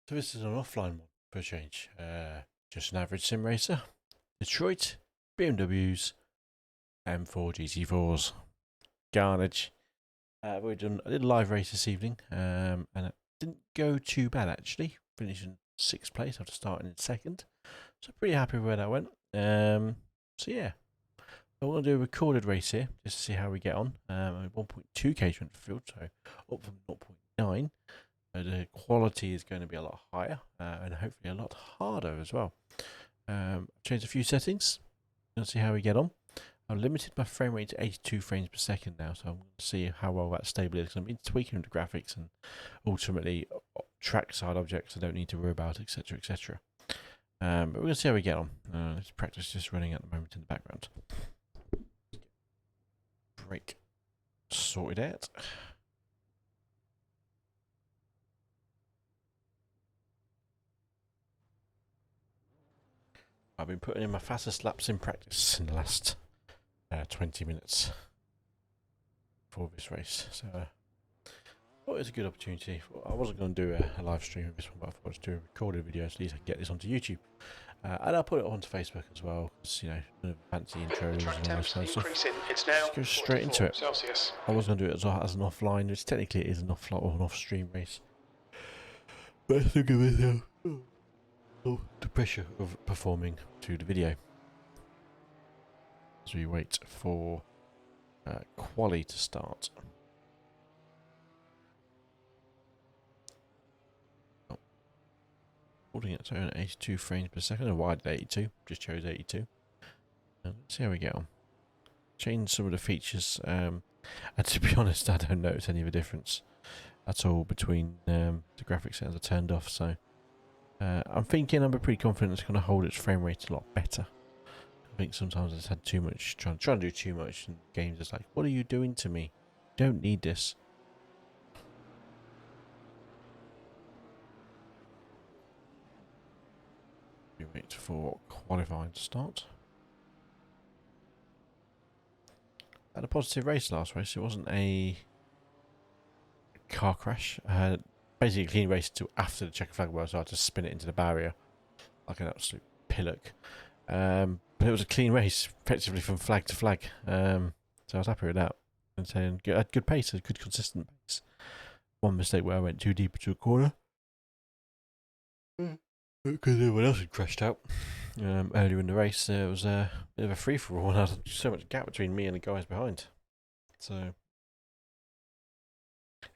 So this is an offline one for a change. Just an average sim racer. Detroit, BMWs, M4 GT4s. Carnage. I did a live race this evening, and it didn't go too bad actually. Finished in 6th place after starting in 2nd. So pretty happy with where that went. So yeah. I want to do a recorded race here, just to see how we get on. 1.2k went for field, so up from 0.9. The quality is going to be a lot higher, and hopefully a lot harder as well. I've changed a few settings. Let's see how we get on. I've limited my frame rate to 82 frames per second now, so I'm going to see how well that stable is. I've been tweaking the graphics and ultimately trackside objects I don't need to worry about, etc, etc. But we're going to see how we get on. This practice just running at the moment in the background. Brake sorted out. I've been putting in my fastest laps in practice in the last 20 minutes for this race, so thought it was a good opportunity. I wasn't going to do a live stream of this one, but I thought I'd do a recorded video, so at least I can get this onto YouTube. And I'll put it onto Facebook as well, because, you know, fancy intros and all this kind of stuff. Just go straight into it. I was going to do it as an offline, which technically it is an offline or an off-stream race. But look at this now. Oh, the pressure of performing to the video. As we wait for quali to start. Holding it to 82 frames per second. And why did 82? Just chose 82. Let's see how we get on. Change some of the features. And to be honest, I don't notice any of a difference at all between the graphics settings are turned off. So I'm thinking I'm pretty confident it's going to hold its frame rate a lot better. I think sometimes it's had too much, trying to do too much, and games is like, what are you doing to me? You don't need this. We wait for qualifying to start. I had a positive race last race. It wasn't a car crash. I had basically a clean race until after the checker flag was, so I had to spin it into the barrier like an absolute pillock. But it was a clean race, effectively from flag to flag. So I was happy with that. And saying I had good pace, a good consistent pace. One mistake where I went too deep into a corner. Because everyone else had crashed out earlier in the race. It was a bit of a free-for-all, and I had so much gap between me and the guys behind. So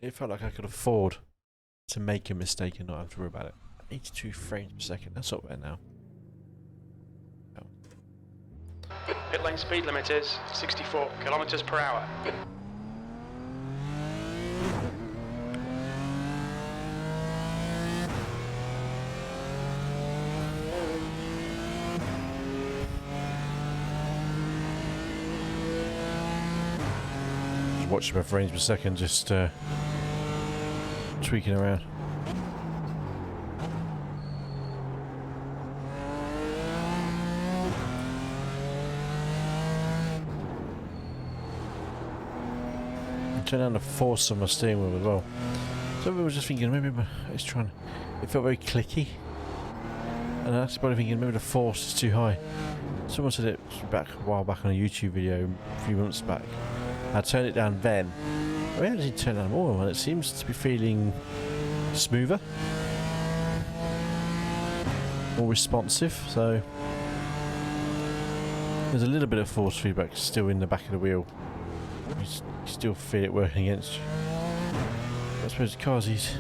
it felt like I could afford to make a mistake and not have to worry about it. 82 frames per second, that's up there now. Pit lane speed limit is 64 kilometers per hour. Just watching my frames per second, just tweaking around. Turn down the force on my steering wheel as well. So I was just thinking maybe it's trying. It felt very clicky, and I was probably thinking maybe the force is too high. Someone said it back a while back on a YouTube video a few months back. I turned it down then. I really didn't turn it down more, and it seems to be feeling smoother, more responsive. So there's a little bit of force feedback still in the back of the wheel. You still feel it working against you. I suppose the car's easy.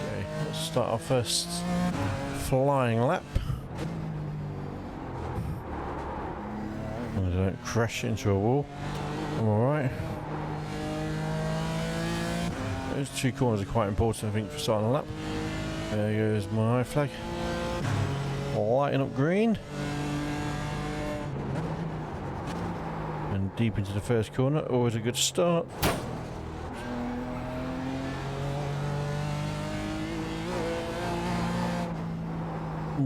Okay, let's start our first flying lap. I don't crash into a wall. I'm alright. Those two corners are quite important, I think, for starting a lap. There goes my I flag. Lighting up green. And deep into the first corner. Always a good start.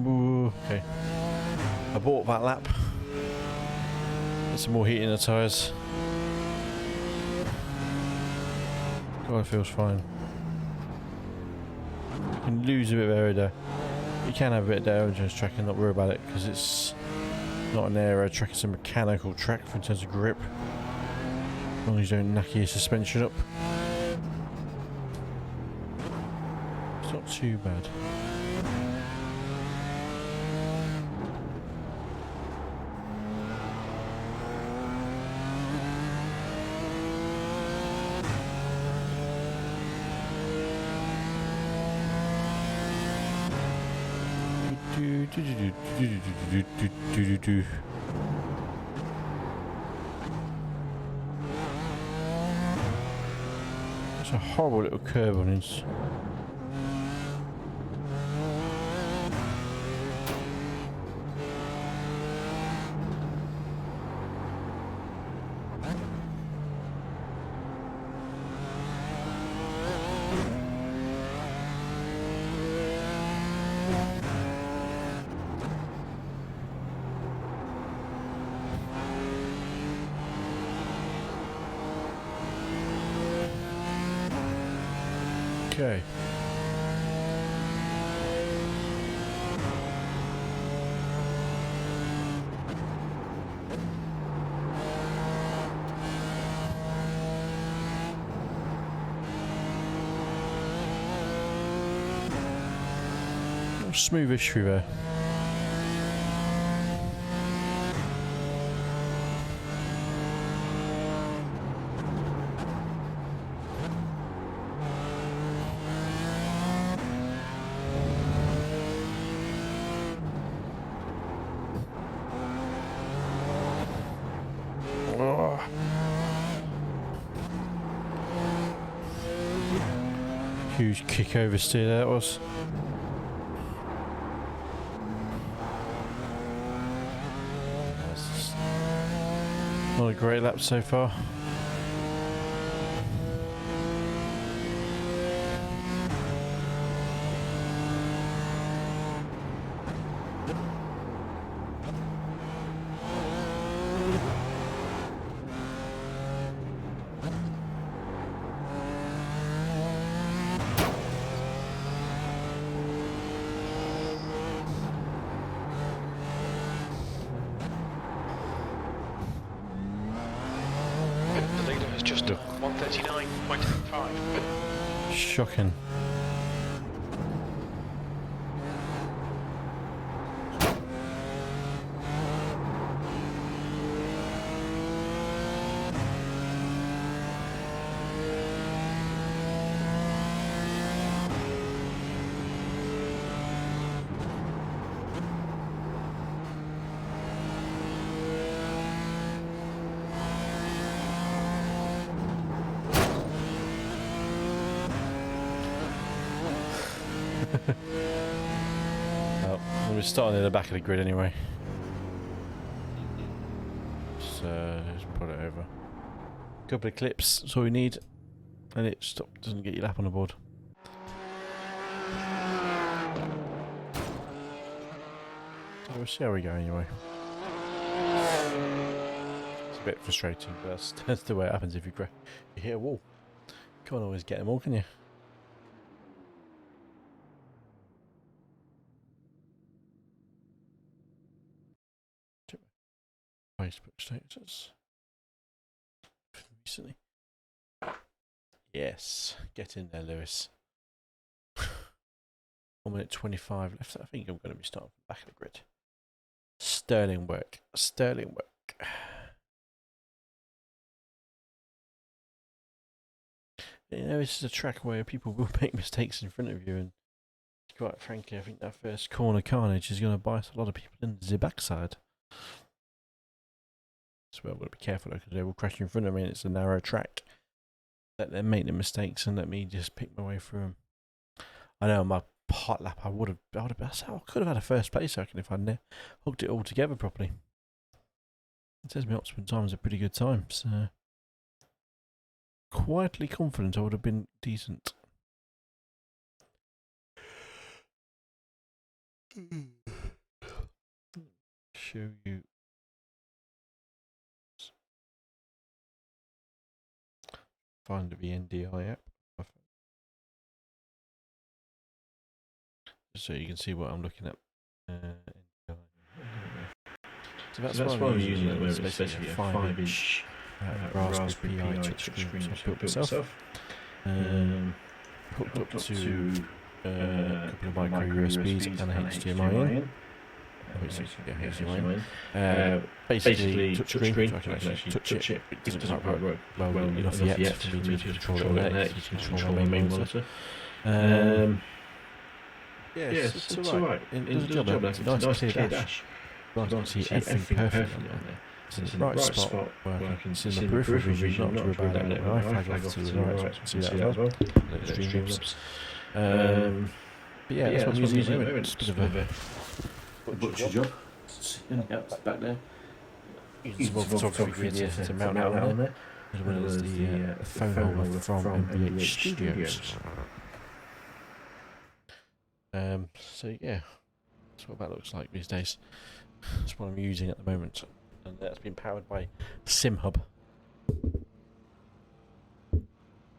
Ooh, okay. I bought that lap. Get some more heat in the tyres. God, it feels fine. You can lose a bit of aero there. You can have a bit of aero on this track and not worry about it because it's not an aero track, it's a mechanical track in terms of grip. As long as you don't knack your suspension up. It's not too bad. It's a horrible little curve on his. Okay. Smoothish through there. Oh. Huge kick oversteer that was. Not a great lap so far. The leader has just done 139.5. Shocking. Well, we're starting in the back of the grid anyway. So let's put it over. Couple of clips, that's all we need. And it doesn't get your lap on the board. So we'll see how we go anyway. It's a bit frustrating, but that's the way it happens if you hit a wall. Can't always get them all, can you? Facebook status recently. Yes, get in there, Lewis. 1 minute 25 left. I think I'm going to be starting from the back of the grid. Sterling work. Sterling work. You know, this is a track where people will make mistakes in front of you, and quite frankly, I think that first corner carnage is going to bite a lot of people in the backside. So I've got to be careful because they will crash in front of me and it's a narrow track. Let them make the mistakes and let me just pick my way through them. I know on my hot lap I could have had a first place, I reckon, if I'd hooked it all together properly. It says my optimum time is a pretty good time, so quietly confident I would have been decent. show you. Find the VNDI app. So you can see what I'm looking at. So that's why I'm using it, where it's basically a 5-inch Raspberry Pi touchscreen I built myself. Hooked up to a couple of micro USBs and a HDMI in. HDMI in. Basically, touchscreen, so I can actually touch it. It doesn't quite work well enough yet for me to control it there. You can control my main monitor. Yes, it's alright. It does a job. It's a nice clear dash. You can see everything perfectly on there. It's in the right spot working. It's in the peripheral vision, not to rub out when I flag off to the right. You can see that as well. Little streams. But yeah, that's what I'm using at the moment. It's a bit of a butcher job. Yep, back there. Using some photography gear to mount out on there, as well as the phone holder from MVH Studios. So yeah, that's what that looks like these days. That's what I'm using at the moment, and that's been powered by SimHub.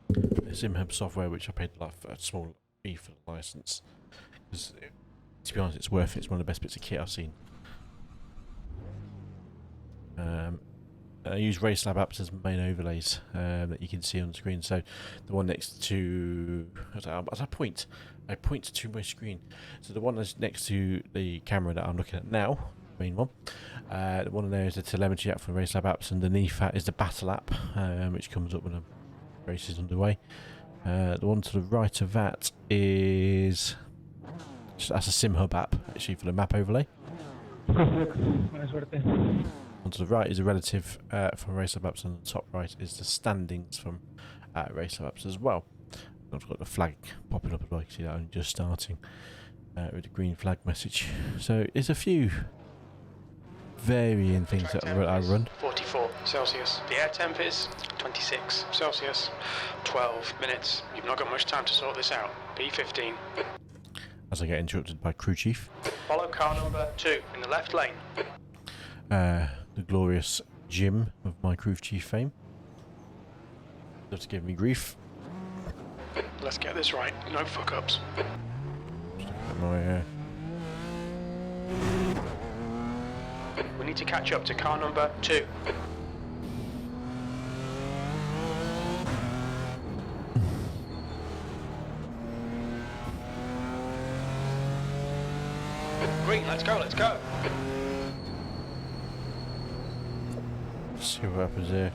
The SimHub software, which I paid like a small fee for the license, because to be honest, it's worth it. It's one of the best bits of kit I've seen. I use RaceLab apps as main overlays that you can see on the screen. So the one next to, as I point to my screen. So the one that's next to the camera that I'm looking at now, main one. The one there is the telemetry app from RaceLab apps. Underneath that is the battle app, which comes up when a race is underway. The one to the right of that is that's a SimHub app, actually, for the map overlay. On to the right is a relative from RaceLab apps, and on the top right is the standings from RaceLab apps as well. I've got the flag popping up as well. You can see that I'm just starting with the green flag message. So there's a few varying things that I run. 44 Celsius. The air temp is 26 Celsius. 12 minutes. You've not got much time to sort this out. P15. As I get interrupted by crew chief. Follow car number 2 in the left lane. The glorious Jim of my crew chief fame. Loves to give me grief. Let's get this right. No fuck ups. We need to catch up to car number 2. Green, let's go, let's go. See what happens here.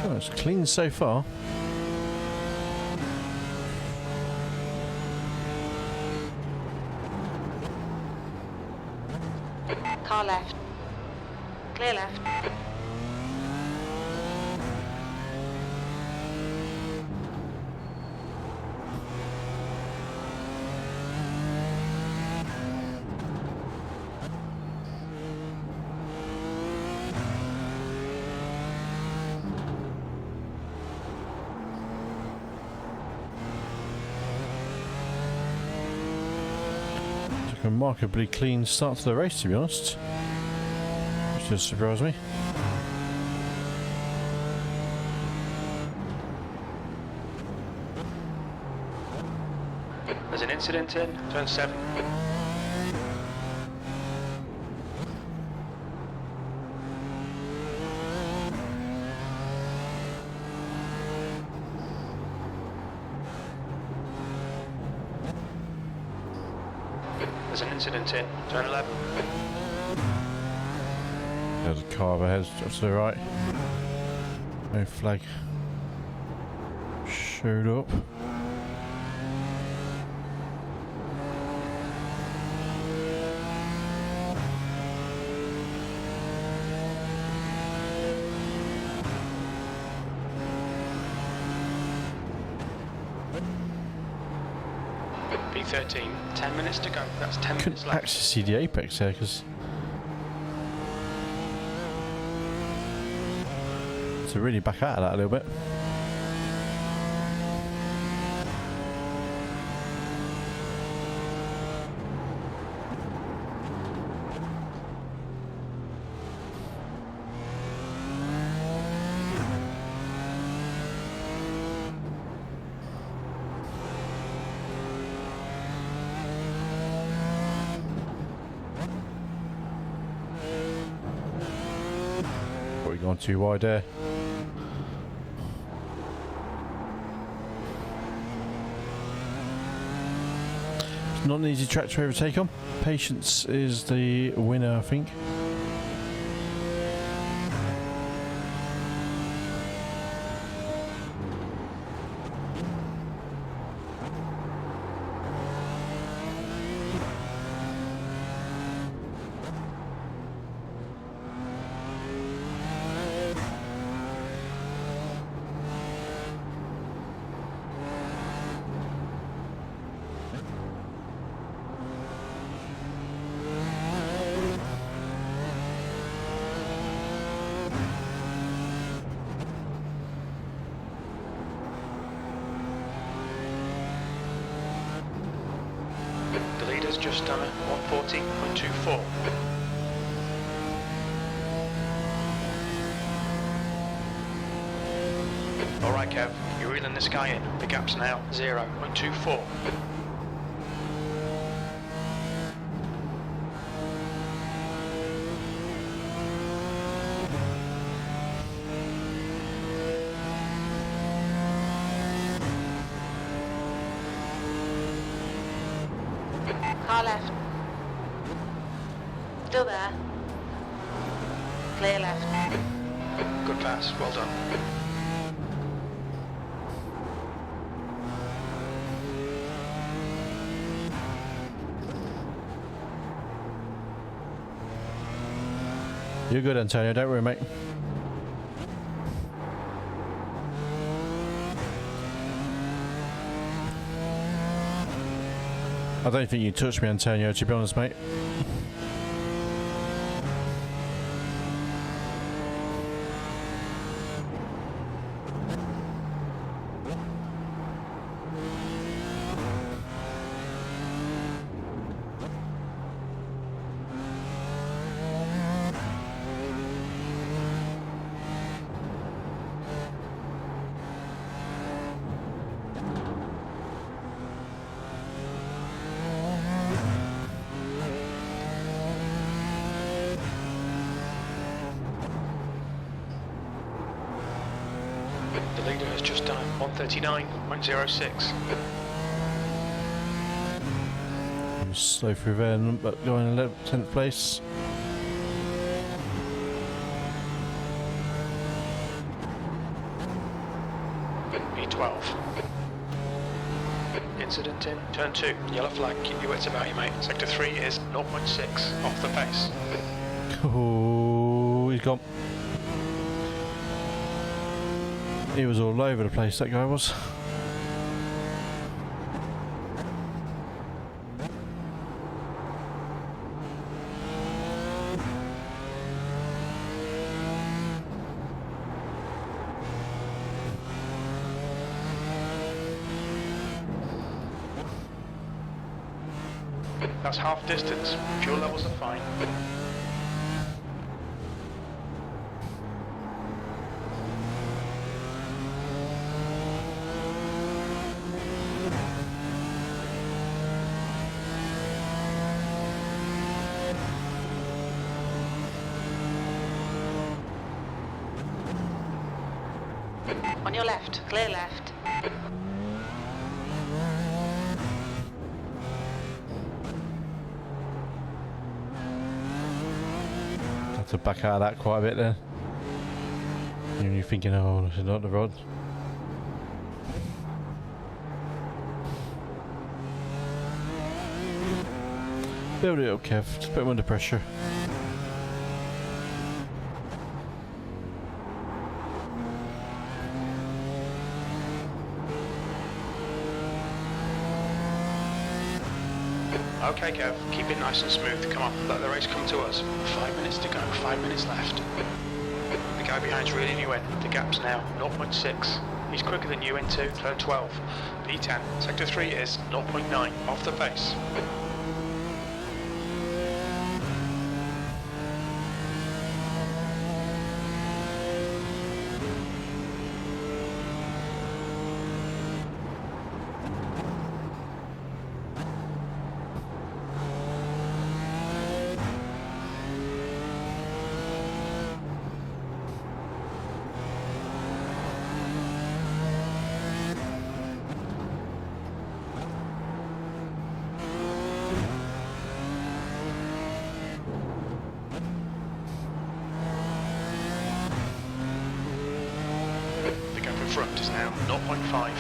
Oh, it's clean so far. Car left. Clear left. Took a remarkably clean start to the race, to be honest. Which does surprise me. There's an incident in turn 7. There's an incident in turn 11. There's a car overhead just to the right. No flag showed up. P13, 10 minutes to go. That's 10 minutes Couldn't left. actually see the apex there because to really back out of that a little bit. Probably gone too wide there. It's not an easy track to overtake on. Patience is the winner, I think. The leader's just done a 140.24. Alright Kev, you're reeling this guy in. The gap's now 0.24. Car left. Still there. Clear left. Good pass, well done. You're good, Antonio, don't worry, mate. I don't think you touched me, Antonio, to be honest, mate. The leader has just done a 139.06. Slow through there, but going 10th place. P12. Incident in turn 2. Yellow flag, keep your wits about you, mate. Sector 3 is 0.6 off the pace. Oh, he's gone. He was all over the place, that guy was. That's half distance. Fuel levels are fine. On your left. Clear left. Have to back out of that quite a bit then. You're thinking, oh, this is not the rod. Build it up, Kev. Just put him under pressure. Okay, Kev, keep it nice and smooth. Come on, let the race come to us. 5 minutes to go, 5 minutes left. The guy behind's reeling you in. The gap's now 0.6. He's quicker than you into turn 12. P10. Sector 3 is 0.9. Off the pace. Front is now 0.5.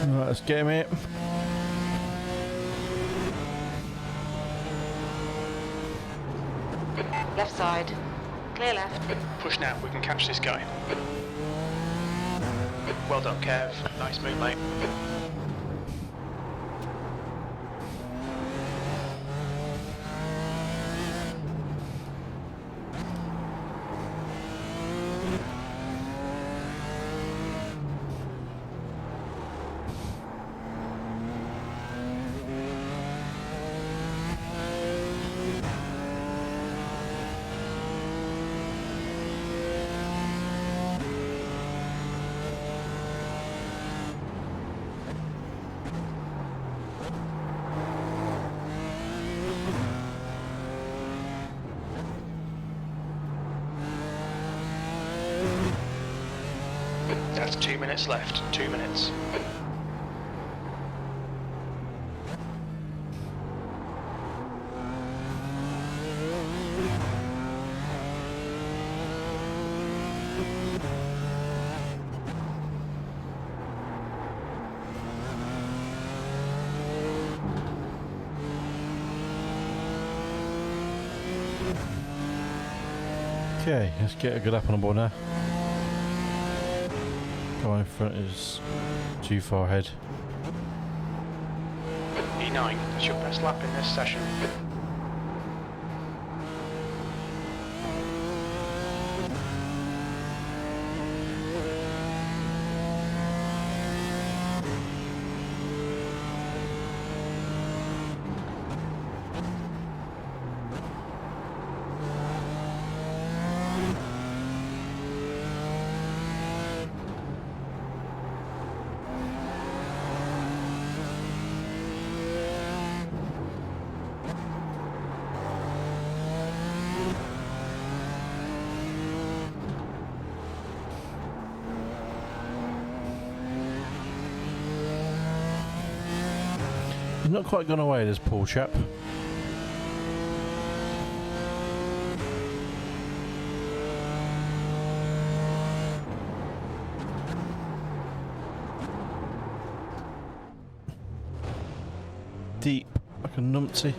Right, let's get him here. Left side. Clear left. Push now, we can catch this guy. Well done, Kev. Nice move, mate. That's 2 minutes left. 2 minutes. Okay, let's get a good lap on the board now. Guy in front is too far ahead. E9, it's your best lap in this session. He's not quite gone away, this poor chap. Deep, like a numpty.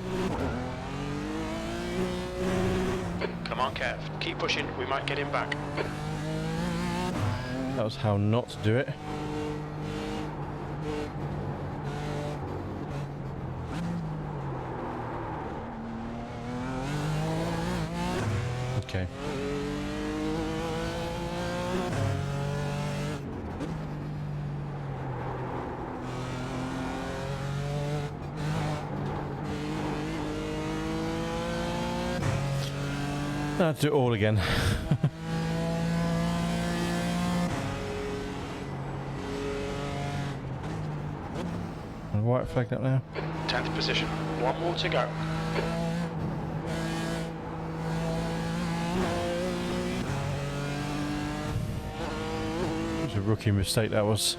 Come on, Kev. Keep pushing. We might get him back. That was how not to do it. Okay. I have to do it all again. White flagged up now. 10th position. One more to go. It was a rookie mistake, that was.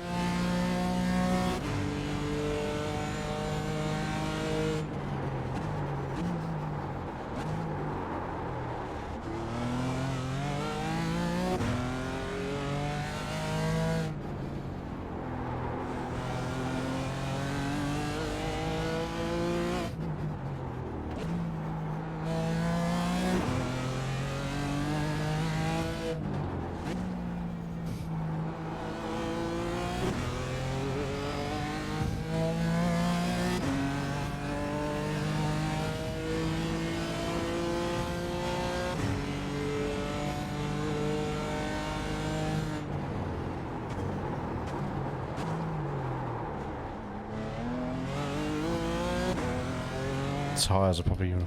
Tyres are probably going to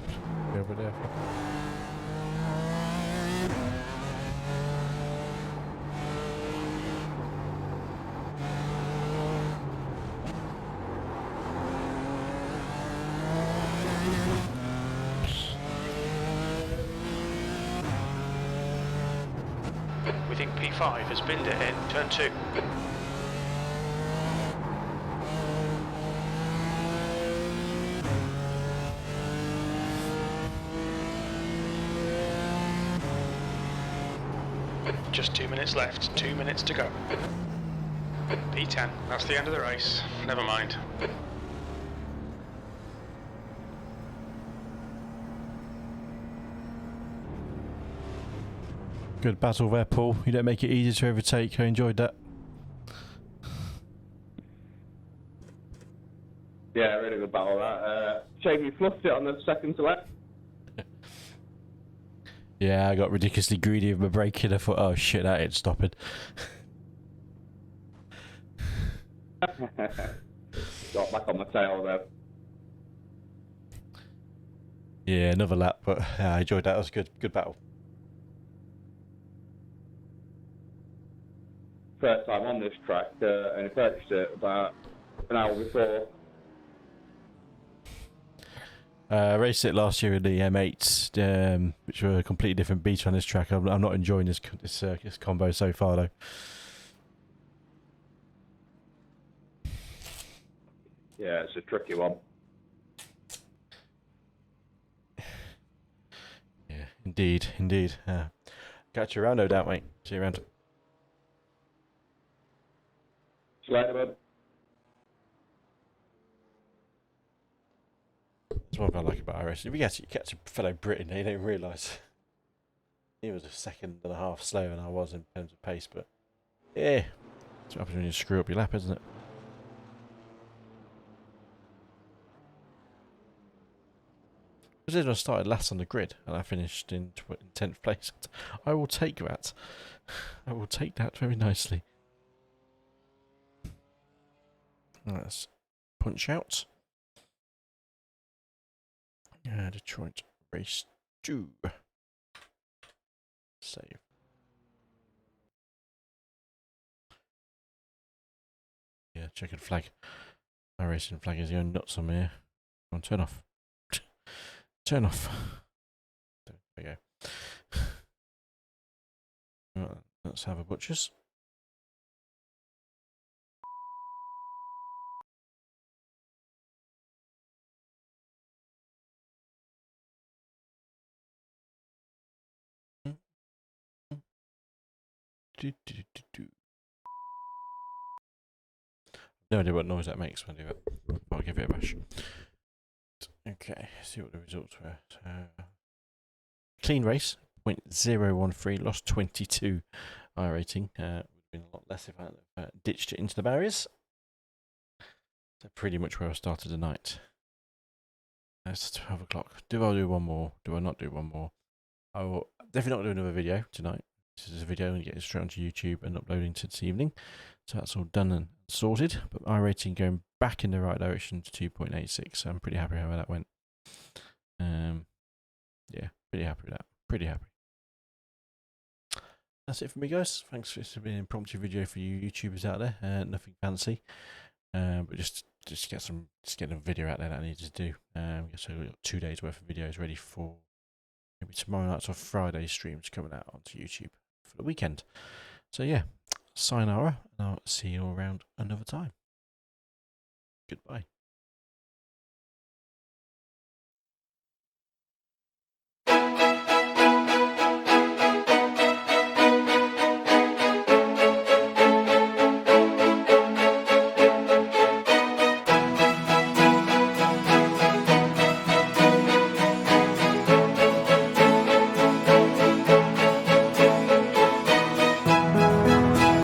be over there. We think P5 has binned it in turn 2. Just 2 minutes left, 2 minutes to go. P10, that's the end of the race. Never mind. Good battle there, Paul. You don't make it easy to overtake. I enjoyed that. Yeah, really good battle that. Shame you fluffed it on the second to left. Yeah, I got ridiculously greedy with my braking. I thought, oh shit, that ain't stopping. Got back on my tail though. Yeah, another lap, but I enjoyed that. It was good. Good battle. First time on this track, and I purchased it about an hour before. Raced it last year in the M8s, which were a completely different beast on this track. I'm not enjoying this combo so far, though. Yeah, it's a tricky one. Yeah, indeed. Catch you around, no doubt, mate. See you around. See you later, bud. That's what I like about iRacing. If you catch a fellow Briton, you don't realise he was a second and a half slower than I was in terms of pace, but yeah, that's what happens when you screw up your lap, isn't it? Because I started last on the grid and I finished in 10th place. I will take that. I will take that very nicely. Let's punch out. Detroit race 2. Save. Yeah, checkered flag. My racing flag is going nuts on me here. Come on, turn off. Turn off. There we go. Right, let's have a butcher's. No idea what noise that makes when I do it. I'll give it a bash. Okay, see what the results were. So, clean race, 0.013, lost 22 iRating. Would have been a lot less if I had ditched it into the barriers. So pretty much where I started the night. It's 12 o'clock. Do I do one more? Do I not do one more? I will definitely not do another video tonight. This is a video and get it straight onto YouTube and uploading to this evening. So that's all done and sorted. But iRating going back in the right direction to 2.86. So I'm pretty happy how that went. Yeah, pretty happy with that. Pretty happy. that's it for me, guys. Thanks for this being an impromptu video for you YouTubers out there. Nothing fancy, but just get a video out there that I need to do. So we've got 2 days worth of videos ready for maybe tomorrow night's or Friday streams coming out onto YouTube for the weekend. So yeah, sayonara, and I'll see you all around another time. Goodbye.